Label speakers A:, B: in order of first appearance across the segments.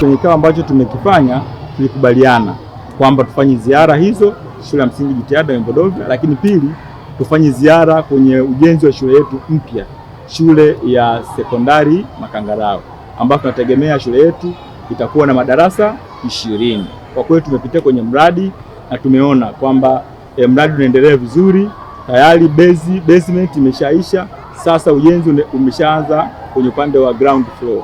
A: Kwenye kikao ambacho tumekifanya tulikubaliana kwamba tufanye ziara hizo shule ya msingi Jitihada Yombo-Dovya, lakini pili tufanye ziara kwenye ujenzi wa shule yetu mpya, shule ya sekondari Makangarao, ambapo tunategemea shule yetu itakuwa na madarasa 20. Kwa kweli tumepitia kwenye mradi na tumeona kwamba mradi unaendelea vizuri. Tayari basement imeshaisha, sasa ujenzi umeshaanza kwenye upande wa ground floor.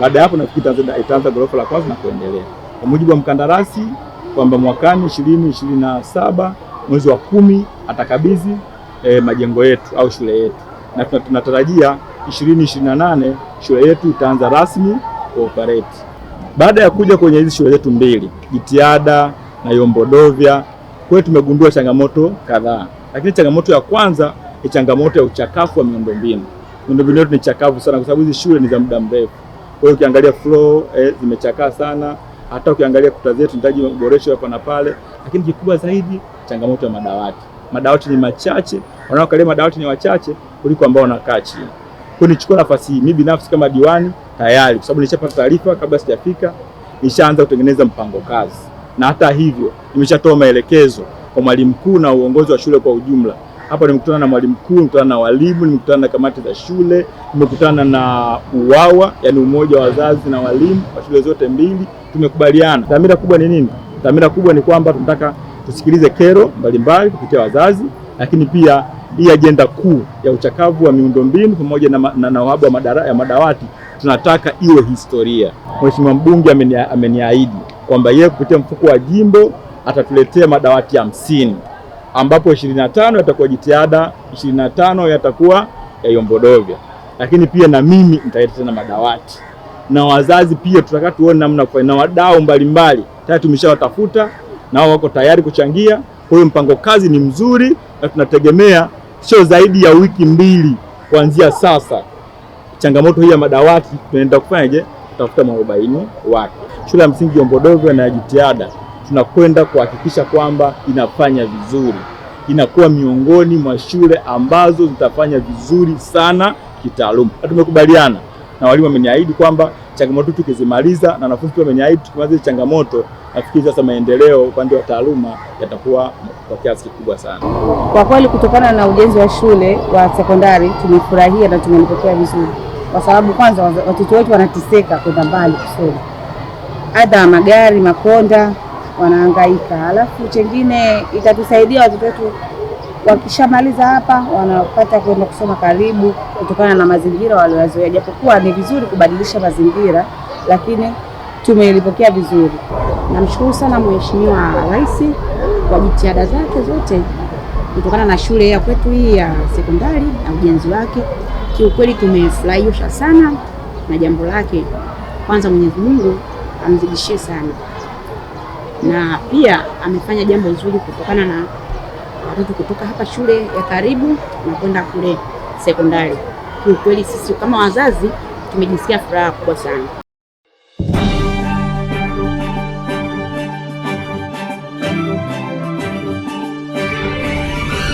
A: Baada ya hapo nafikiri itaanza ghorofa la kwanza na kuendelea. Kwa mujibu wa mkandarasi kwamba mwakani 2027 mwezi wa 10 atakabidhi majengo yetu au shule yetu, na tunatarajia 2028 shule yetu itaanza rasmi kuoperate. Baada ya kuja kwenye hizi shule zetu mbili Jitihada na Yombo-Dovya, kwetu tumegundua changamoto kadhaa, lakini changamoto ya kwanza ni changamoto ya uchakavu wa miundombinu. Miundombinu yetu ni chakavu sana kwa sababu hizi shule ni za muda mrefu. Kwa hiyo ukiangalia floor zimechakaa sana, hata ukiangalia kuta zetu zinahitaji maboresho hapa na pale, lakini kikubwa zaidi changamoto ya madawati. Madawati ni machache, wanaokalia madawati ni wachache kuliko ambao wanakaa chini. Kwa nichukua nafasi hii mimi binafsi kama diwani tayari, kwa sababu nilishapata taarifa kabla sijafika, nishaanza kutengeneza mpango kazi, na hata hivyo nimeshatoa maelekezo kwa mwalimu mkuu na uongozi wa shule kwa ujumla. Hapa nimekutana na mwalimu mkuu, nimekutana na walimu, nimekutana na kamati za shule, nimekutana na UWAWA, yani umoja wa wazazi na walimu wa shule zote mbili. Tumekubaliana dhamira kubwa ni nini? Dhamira kubwa ni kwamba tunataka tusikilize kero mbalimbali kupitia wazazi, lakini pia hii ajenda kuu ya uchakavu wa miundombinu pamoja na uhaba wa madawati tunataka iwe historia. Mheshimiwa mbunge ameniahidi kwamba yeye kupitia mfuko wa jimbo atatuletea madawati 50, ambapo 25 yatakuwa Jitihada, 25 yatakuwa ya Yombo-Dovya. Lakini pia na mimi nitaleta tena madawati, na wazazi pia tutaka tuone namna kwa, na wadau mbalimbali tayari tumeshawatafuta na wao wako tayari kuchangia. Kwa hiyo mpango kazi ni mzuri na tunategemea sio zaidi ya wiki 2 kuanzia sasa. Changamoto hii ya madawati tunaenda kufanyaje? Tutafuta mwarobaini wake. Shule ya msingi Yombo-Dovya na Jitihada tunakwenda kuhakikisha kwamba inafanya vizuri, inakuwa miongoni mwa shule ambazo zitafanya vizuri sana kitaaluma. Tumekubaliana na walimu wameniahidi kwamba changamoto tukizimaliza na wanafunzi pia wameniahidi tukimaliza changamoto, nafikiri sasa maendeleo upande wa taaluma yatakuwa kwa kiasi kikubwa sana.
B: Kwa kweli kutokana na ujenzi wa shule wa sekondari tumefurahia na tumelipokea vizuri, kwa sababu kwanza watoto wetu wanateseka kwenda mbali kusoma, ada magari makonda wanahangaika, alafu chengine itatusaidia watoto wetu wakishamaliza hapa wanapata kwenda kusoma karibu kutokana na mazingira waliozoea. Japokuwa ni vizuri kubadilisha mazingira, lakini tumelipokea vizuri.
C: Namshukuru sana Mheshimiwa Rais kwa jitihada zake zote kutokana na shule ya kwetu hii ya sekondari na ujenzi wake. Kiukweli tumefurahishwa sana na jambo lake. Kwanza Mwenyezi Mungu amzidishie sana, na pia amefanya jambo zuri kutokana na watoto kutoka hapa shule ya karibu na kwenda kule sekondari. Kiukweli sisi kama wazazi tumejisikia furaha kubwa sana.